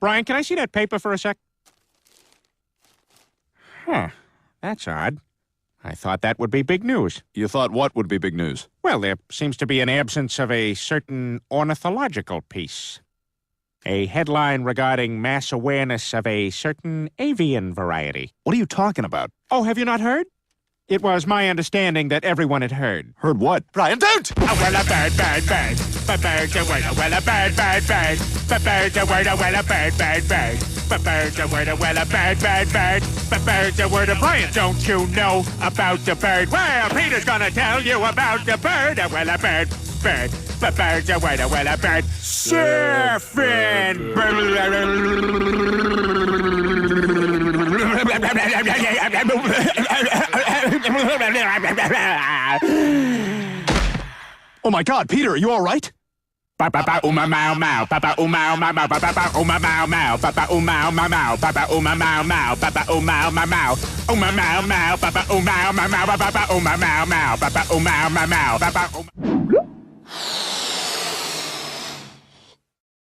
Brian, can I see that paper for a sec? Huh. That's odd. I thought that would be big news. You thought what would be big news? Well, there seems to be an absence of a certain ornithological piece. A headline regarding mass awareness of a certain avian variety. What are you talking about? Oh, have you not heard? It was my understanding that everyone had heard. Heard what? Brian, don't! Oh, well, a bird, bird, bird. But birds are word, well, a bird, bird, bird. But birds are word, well, a bird, bird, bird. But birds are word, well, a bird, bird, bird. But birds are word, Brian, don't you know about the bird? Well, Peter's gonna tell you about the bird. Well, a bird, bird. But birds are word, well, a bird. Surfing. Oh my God, Peter, are you all right? Papa uma mau mau, papa uma mau mau, papa uma mau mau, papa uma mau mau, papa uma mau mau, papa uma mau mau, uma mau mau, papa uma mau mau, papa uma mau mau, papa uma mau mau, papa.